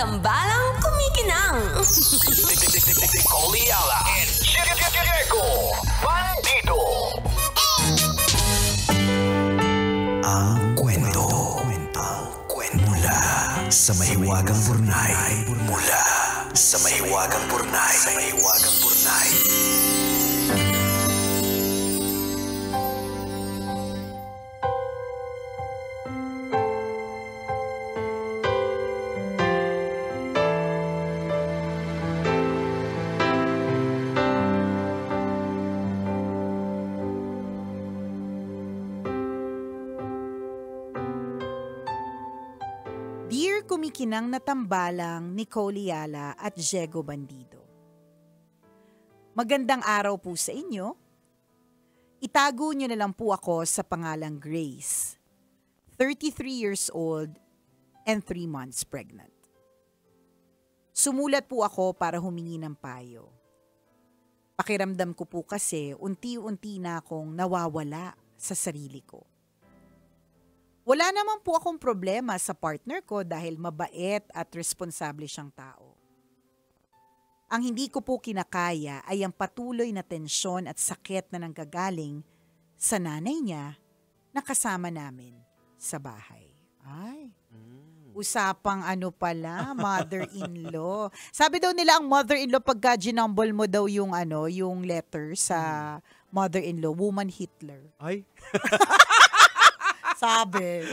tambalang kumikinang. Nicole Yala and Diego Bandido. Ang kwento. Mula sa mahiwagang burnay. Mula sa mahiwagang burnay. Dear kumikinang na tambalang Nicole Yala at Diego Bandido. Magandang araw po sa inyo. Itago niyo na lang po ako sa pangalang Grace, 33 years old and 3 months pregnant. Sumulat po ako para humingi ng payo. Pakiramdam ko po kasi unti-unti na akong nawawala sa sarili ko. Wala naman po akong problema sa partner ko dahil mabait at responsable siyang tao. Ang hindi ko po kinakaya ay ang patuloy na tensyon at sakit na nanggagaling sa nanay niya na kasama namin sa bahay. Ay, usapang ano pala, mother-in-law. Sabi daw nila ang mother-in-law pagka ginumble mo daw yung yung letter sa mother-in-law, woman Hitler. Ay. Sabi.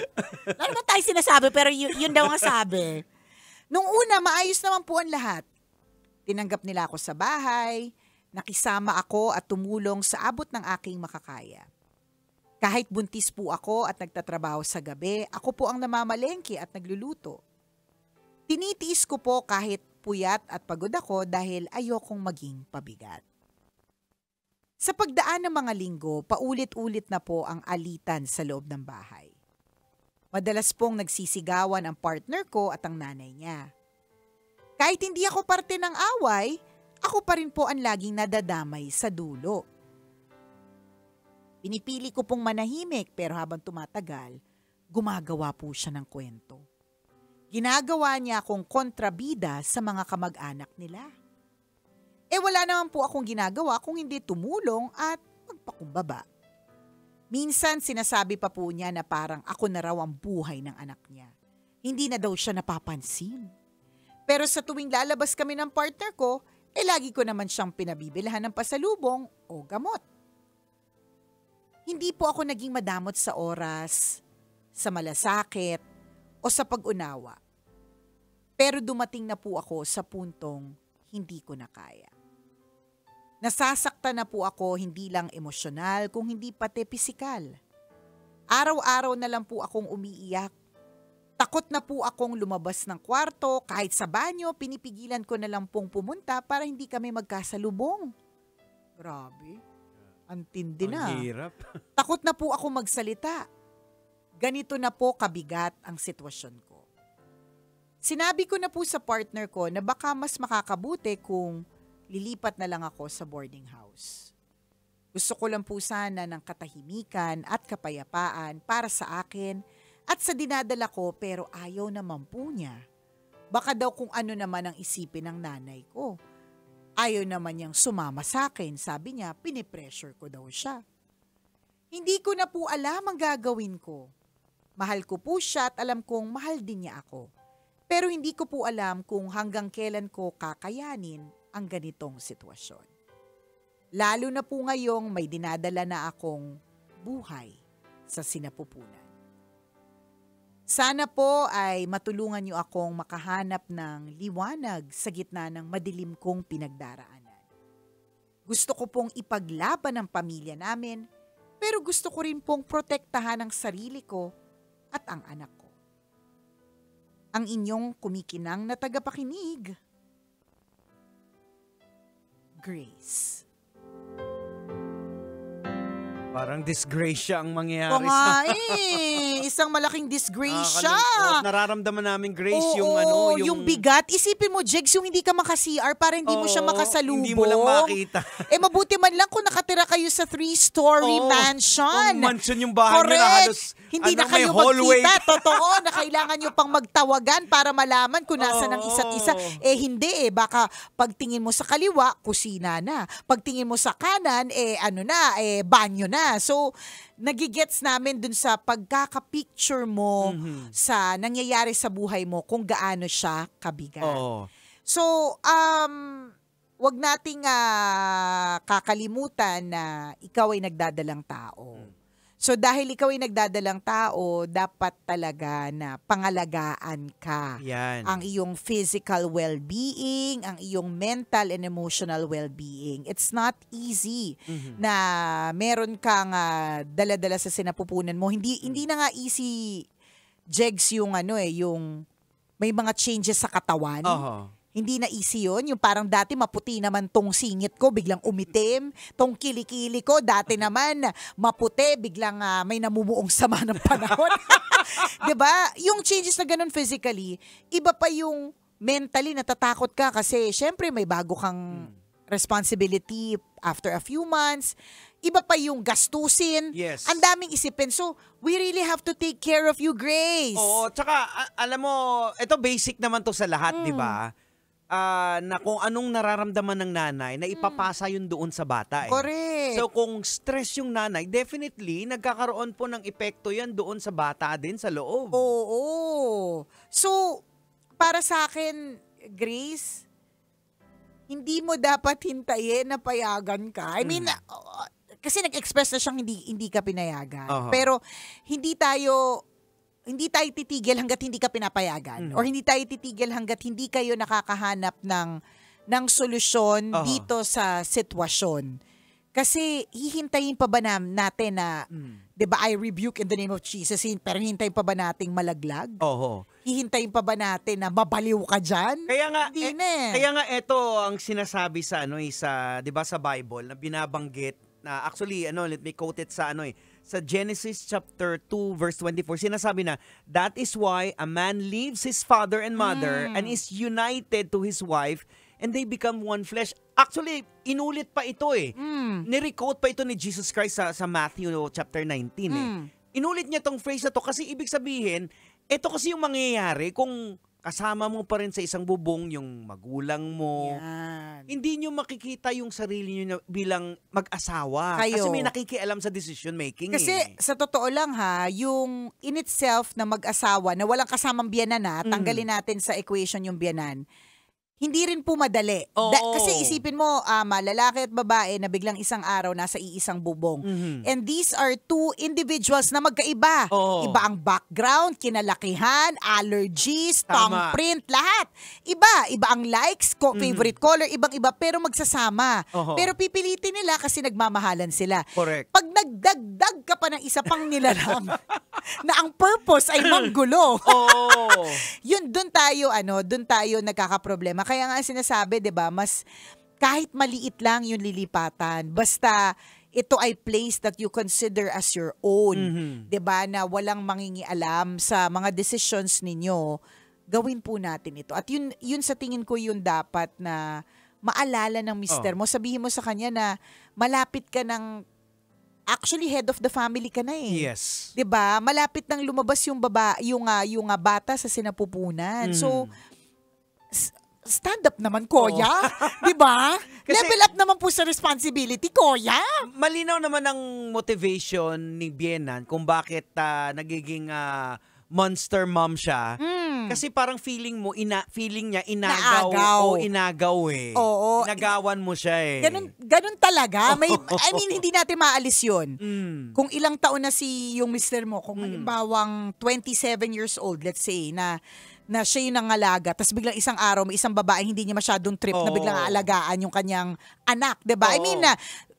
Wala naman tayo sinasabi, pero yun daw ang sabi. Nung una, maayos naman po ang lahat. Tinanggap nila ako sa bahay, nakisama ako at tumulong sa abot ng aking makakaya. Kahit buntis po ako at nagtatrabaho sa gabi, ako po ang namamalengke at nagluluto. Tinitiis ko po kahit puyat at pagod ako dahil ayokong maging pabigat. Sa pagdaan ng mga linggo, paulit-ulit na po ang alitan sa loob ng bahay. Madalas pong nagsisigawan ang partner ko at ang nanay niya. Kahit hindi ako parte ng away, ako pa rin po ang laging nadadamay sa dulo. Pinipili ko pong manahimik pero habang tumatagal, gumagawa po siya ng kwento. Ginagawa niya akong kontrabida sa mga kamag-anak nila. Wala naman po akong ginagawa kung hindi tumulong at magpakumbaba. Minsan sinasabi pa po niya na parang ako na raw ang buhay ng anak niya. Hindi na daw siya napapansin. Pero sa tuwing lalabas kami ng partner ko, lagi ko naman siyang pinabibilhan ng pasalubong o gamot. Hindi po ako naging madamot sa oras, sa malasakit, o sa pag-unawa. Pero dumating na po ako sa puntong hindi ko na kaya. Nasasaktan na po ako hindi lang emosyonal kung hindi pati pisikal. Araw-araw na lang po akong umiiyak. Takot na po akong lumabas ng kwarto, kahit sa banyo, pinipigilan ko na lang pong pumunta para hindi kami magkasalubong. Grabe, ang tindi na. Ang hirap. Takot na po ako magsalita. Ganito na po kabigat ang sitwasyon ko. Sinabi ko na po sa partner ko na baka mas makakabuti kung lilipat na lang ako sa boarding house. Gusto ko lang po sana ng katahimikan at kapayapaan para sa akin at sa dinadala ko pero ayaw naman po niya. Baka daw kung ano naman ang isipin ng nanay ko. Ayaw naman niyang sumama sa akin. Sabi niya, pinipressure ko daw siya. Hindi ko na po alam ang gagawin ko. Mahal ko po siya at alam kong mahal din niya ako. Pero hindi ko po alam kung hanggang kailan ko kakayanin ang ganitong sitwasyon. Lalo na po ngayong may dinadala na akong buhay sa sinapupunan. Sana po ay matulungan niyo akong makahanap ng liwanag sa gitna ng madilim kong pinagdaraanan. Gusto ko pong ipaglaban ang pamilya namin, pero gusto ko rin pong protektahan ang sarili ko at ang anak ko. Ang inyong kumikinang na tagapakinig, Grace. Parang disgrasya ang mangyayari Oo nga isang malaking disgrasya. Nararamdaman namin, Grace, Oo, yung bigat. Isipin mo, Jegs, yung hindi ka maka-CR para hindi mo siya makasalubong. Hindi mo lang makita. Mabuti man lang kung nakatira kayo sa 3-story mansion. Mansion yung bahay nyo na Hindi na may kayo hallway magkita. Totoo na kailangan nyo pang magtawagan para malaman kung nasa ng isa't isa. Hindi baka pagtingin mo sa kaliwa, kusina na. Pagtingin mo sa kanan, banyo na. So, nagigets namin dun sa pagkaka-picture mo sa nangyayari sa buhay mo kung gaano siya kabigat. Oo. So, wag nating kakalimutan na ikaw ay nagdadalang tao. So, dahil ikaw ay nagdadalang tao, dapat talaga na pangalagaan ka. Yan. Ang iyong physical well-being, ang iyong mental and emotional well-being. It's not easy na meron kang dala-dala sa sinapupunan mo. Hindi na nga easy, Jegs, yung yung may mga changes sa katawan. Hindi na easy yun. Yung parang dati maputi naman tong singit ko, biglang umitim. Tong kilikili ko, dati naman maputi, biglang may namumuong sama ng panahon. 'Di ba? Yung changes na ganun physically, iba pa yung mentally natatakot ka kasi syempre may bago kang responsibility after a few months. Iba pa yung gastusin. Yes. Ang daming isipin. So, we really have to take care of you, Grace. Oo, tsaka alam mo, ito basic naman to sa lahat, di ba? Na kung anong nararamdaman ng nanay, na ipapasa yun doon sa bata. Correct. So kung stress yung nanay, definitely nagkakaroon po ng epekto yan doon sa bata din sa loob. Oo. So, para sa akin, Grace, hindi mo dapat hintayin na payagan ka. I mean, kasi nag-express na siyang hindi ka pinayagan. Pero hindi tayo titigil hanggat hindi ka pinapayagan. Or hindi tayo titigil hanggat hindi kayo nakakahanap ng solusyon dito sa sitwasyon. Kasi hihintayin pa ba natin na, di ba, I rebuke in the name of Jesus, pero hihintayin pa ba nating malaglag? Hihintayin pa ba natin na mabaliw ka dyan? Kaya nga, Kaya nga ito ang sinasabi sa, di ba, sa Bible, na binabanggit, na actually, let me quote it sa sa Genesis chapter 2 verse 24, sinasabi na, that is why a man leaves his father and mother and is united to his wife and they become one flesh. Actually, inulit pa ito Nirequote pa ito ni Jesus Christ sa Matthew chapter 19 Inulit niya tong phrase na to kasi ibig sabihin, ito kasi yung mangyayari kung kasama mo pa rin sa isang bubong yung magulang mo. Yan. Hindi nyo makikita yung sarili nyo bilang mag-asawa. Kayo. Kasi may nakikialam sa decision making. Kasi sa totoo lang yung in itself na mag-asawa na walang kasamang biyanan tanggalin natin sa equation yung biyanan. Hindi rin po madali. Kasi isipin mo, lalaki at babae na biglang isang araw nasa iisang bubong. And these are two individuals na magkaiba. Iba ang background, kinalakihan, allergies, thumbprint, lahat. Iba ang likes, favorite color, ibang-iba, pero magsasama. Pero pipilitin nila kasi nagmamahalan sila. Correct. Pag nagdagdag ka pa ng isa pang nilalang na ang purpose ay manggulo. Doon tayo nagkakaproblema. Kaya nga sinasabi, 'di ba, mas kahit maliit lang yung lilipatan, basta ito ay place that you consider as your own, 'di ba, na walang mangingialam sa mga decisions ninyo, gawin po natin ito. At yun sa tingin ko yun dapat na maalala ng mister mo. Sabihin mo sa kanya na malapit ka ng actually head of the family ka na Yes. 'Di ba? Malapit nang lumabas yung bata sa sinapupunan. So stand up naman, Kuya. Di ba? Level up naman po sa responsibility, Kuya. Malinaw naman ang motivation ni Bienan kung bakit nagiging monster mom siya. Kasi parang feeling niya inagaw. Oo. Inagawan mo siya Ganun talaga. Hindi natin maalis yun. Kung ilang taon na yung mister mo, kung halimbawang 27 years old, let's say, na siya yung nangalaga, tapos biglang isang araw, may isang babae, hindi niya masyadong trip na biglang aalagaan yung kanyang anak, diba?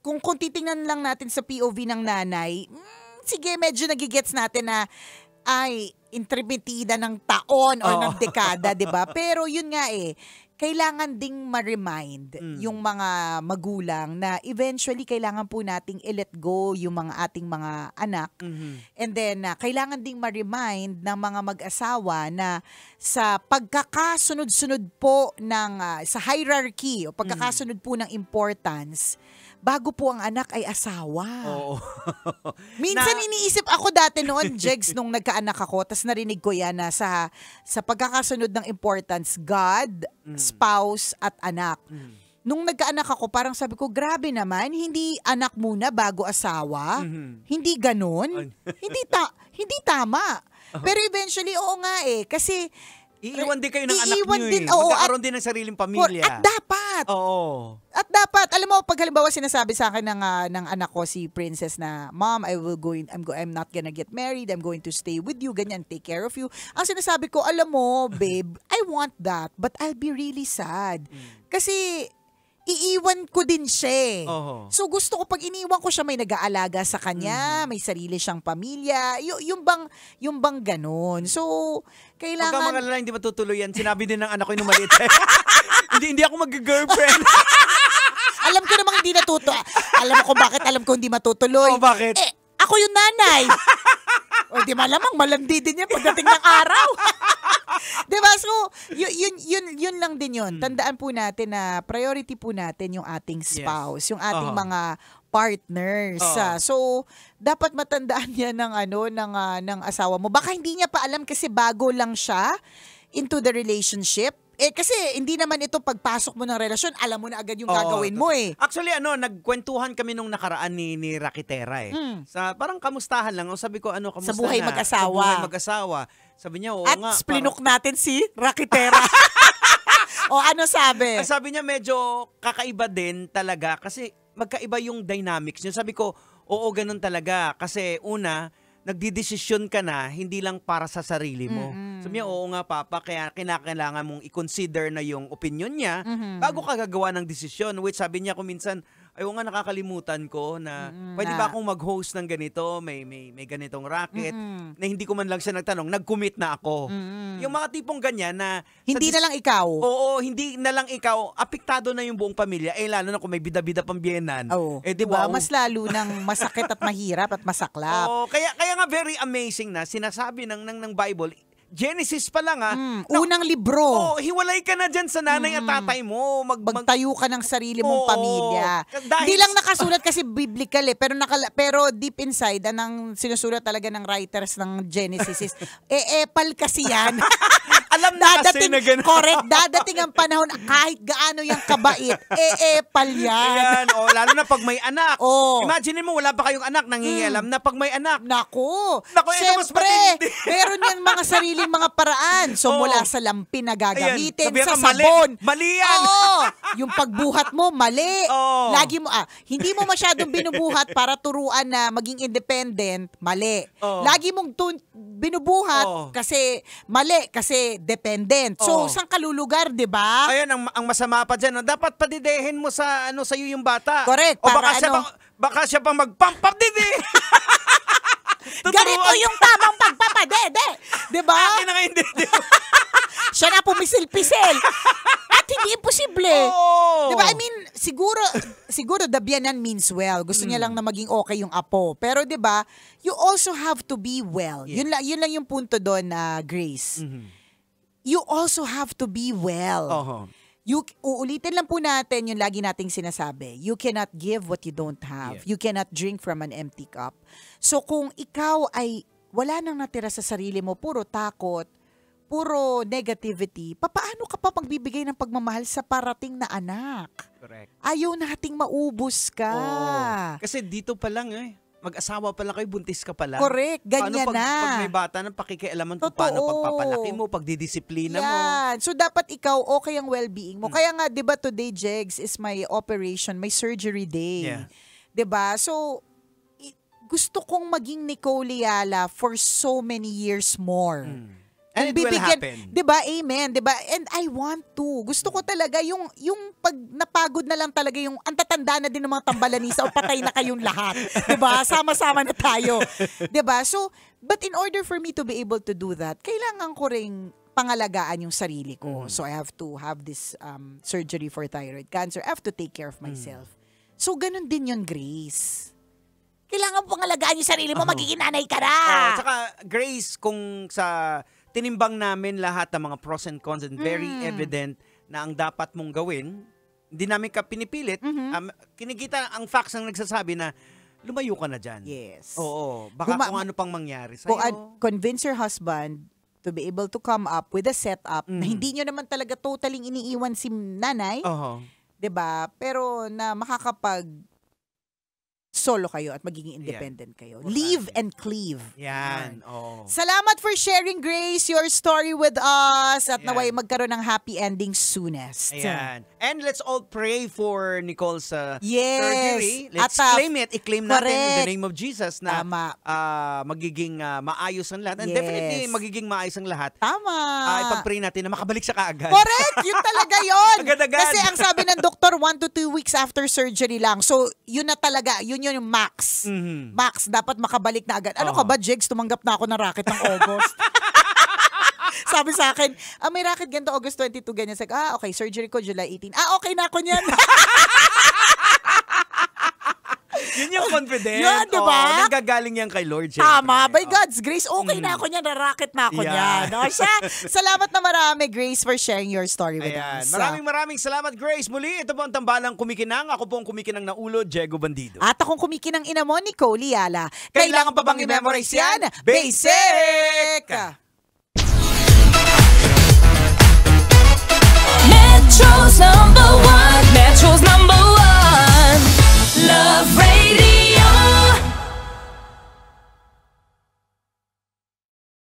Kung titingnan lang natin sa POV ng nanay, sige, medyo nagigets natin na, intermitida ng taon o ng dekada, diba? Pero yun nga kailangan ding ma-remind yung mga magulang na eventually kailangan po nating i-let go yung mga ating mga anak. And then, kailangan ding ma-remind ng mga mag-asawa na sa pagkakasunod-sunod po sa hierarchy o pagkakasunod po ng importance, bago po ang anak ay asawa. Oo. Minsan iniisip ako dati noon, Jegs, nung nagkaanak ako, tas narinig ko yan na sa pagkakasunod ng importance, God, spouse, at anak. Nung nagkaanak ako, parang sabi ko, grabe naman, hindi anak muna bago asawa. Hindi ganun. Hindi tama. Pero eventually, oo nga kasi Iiwan din kayo ng anak iiwan nyo din, eh. oo, Magkakaroon din ng sariling pamilya. At dapat. Oo. At dapat, alam mo, pag halimbawa sinasabi sa akin ng anak ko, si Princess, na, Mom, I'm not gonna get married, I'm going to stay with you, ganyan, take care of you. Ang sinasabi ko, alam mo, babe, I want that, but I'll be really sad. Kasi, iiwan ko din siya. So gusto ko pag iniwan ko siya, may nag-aalaga sa kanya, may sarili siyang pamilya, yung bang ganun. So kailangan... Huwag kang mag-alala, hindi matutuloy yan. Sinabi din ng anak ko yung maliit. hindi ako mag-girlfriend. Alam ko namang hindi natuto. Alam mo kung bakit alam ko hindi matutuloy. Bakit? Ako yung nanay. O di malamang malandi din yan pagdating ng araw. Diba? So, yun lang din yun. Tandaan po natin na priority po natin yung ating spouse, yung ating mga partners. So, dapat matandaan niya ng asawa mo. Baka hindi niya pa alam kasi bago lang siya into the relationship. Kasi hindi naman ito pagpasok mo ng relasyon, alam mo na agad yung gagawin mo eh. Actually, nagkwentuhan kami nung nakaraan ni Rakitera eh. Sa parang kamustahan lang. O sabi ko, kamusta Sa buhay na? mag-asawa. Sa buhay mag-asawa. Sabi niya, oo At nga. splinok natin si Rakitera. O ano sabi? Sabi niya medyo kakaiba din talaga kasi magkaiba yung dynamics niya. Sabi ko, oo, ganun talaga. Kasi una, nagdidesisyon ka na hindi lang para sa sarili mo. Sabi niya, oo nga papa, kaya kinakailangan mong i-consider na yung opinion niya bago ka gagawa ng desisyon. Which sabi niya kung minsan, ayaw nga nakakalimutan ko na pwede ba akong mag-host ng ganito, may ganitong racket, na hindi ko man lang siya nagtanong, nag-commit na ako. Yung mga tipong ganyan na... Hindi na lang ikaw. Oo, hindi na lang ikaw, apektado na yung buong pamilya, lalo na kung may bida-bida pang biyenan. Diba? Mas lalo ng masakit at mahirap at masaklap. Kaya nga very amazing na sinasabi ng Bible, Genesis pa lang unang libro. Hiwalay ka na dyan sa nanay at tatay mo. Magtayo ka ng sarili mong pamilya. Hindi lang nakasulat kasi biblical pero deep inside, anong sinusulat talaga ng writers ng Genesis is, epal kasi yan. Alam na kasi na gano'n. Correct, dadating ang panahon kahit gaano yung kabait, epal yan. Ayan, lalo na pag may anak. Imagine mo, wala pa kayong anak, nangingialam na pag may anak. Naku, siyempre, meron yan mga sariling mga paraan. So mula sa lampi na gagamitin, sa mali, sabon. Mali yan. Yung pagbuhat mo, mali. Lagi mo, hindi mo masyadong binubuhat para turuan na maging independent, mali. Lagi mong binubuhat kasi mali, kasi dependent. So, saan kalulugar, di ba? Ayan, ang masama pa dyan. Dapat padidehin mo sa iyo yung bata. Correct. O baka siya pang magpampapdidi. Ganito yung tamang pagpapadede. Di ba? Akin na nga hindi. Siya na pumisil-pisil. At hindi imposible. Di ba? I mean, siguro the biyanan means well. Gusto niya lang na maging okay yung apo. Pero di ba, you also have to be well. Yun lang yung punto doon, Grace. You also have to be well. Uulitin lang po natin yung lagi nating sinasabi. You cannot give what you don't have. You cannot drink from an empty cup. So kung ikaw ay wala nang natira sa sarili mo, puro takot, puro negativity, paano ka pa magbibigay ng pagmamahal sa parating na anak? Correct. Ayaw nating maubos ka. Kasi dito pa lang mag-asawa pa lang kayo, buntis ka pa lang. Correct, ganyan pag na. may bata na, pakikialaman kung paano pagpapalaki mo, pagdidisiplina mo. So, dapat ikaw, okay ang well-being mo. Kaya nga, di ba today, Jegs, is my operation, my surgery day. Di ba? So, gusto kong maging Nicole Yala for so many years more. And it will happen. Diba? Amen. Diba? And I want to. Gusto ko talaga yung pag napagod na lang talaga yung ang tatanda na din ng mga tambalanisa o patay na kayong lahat. Diba? Sama-sama na tayo. Diba? So, but in order for me to be able to do that, kailangan ko ring pangalagaan yung sarili ko. So, I have to have this surgery for thyroid cancer. I have to take care of myself. So, ganun din yun, Grace. Kailangan pangalagaan yung sarili mo, magiging nanay ka na. Saka, Grace, kung sa tinimbang namin lahat ng mga pros and cons and very evident na ang dapat mong gawin, hindi namin ka pinipilit. Kinikita ang facts ang nagsasabi na lumayo ka na dyan. Yes. Oo. Baka kung ano pang mangyari Kung sa'yo. convince your husband to be able to come up with a setup na hindi nyo naman talaga totaling iniiwan si nanay. Oo. 'Di ba? Pero na makakapag solo kayo at magiging independent kayo. Live and cleave. Yan. Oo. Salamat for sharing, Grace, your story with us at Ayan. naway magkaroon ng happy ending soonest. Ayan. And let's all pray for Nicole's Yes. surgery. Let's At, claim it. I-claim natin in the correct. name of Jesus na Tama. magiging maayos ang lahat. And Yes. definitely magiging maayos ang lahat. Tama. Ipag-pray natin na makabalik siya kaagad. Correct! Yun talaga yun! Agad-agad. Kasi ang sabi ng doktor, 1 to 2 weeks after surgery lang. So, yun na talaga. Yun yung max. Max, dapat makabalik na agad. Ano ka ba, Jigs? Tumanggap na ako ng racket ng August. Sabi sa akin, may racket ganito August 22, ganyan. Sabi, okay, surgery ko July 18. Okay na ako niyan. Yun yung confident. Yun, di ba? Nanggagaling yan kay Lord. Tama. syempre. By God's grace, okay na ako niyan. Racket na ako Yeah. niyan. O siya, salamat na marami, Grace, for sharing your story with Ayan. us. Maraming salamat, Grace. Muli, ito po ang tambalang kumikinang. Ako po ang kumikinang na ulo, Diego Bandido. At akong kumikinang ina mo, Nicole Liala. Kailangan pa bang i-memorize yan? Basic! Metro's #1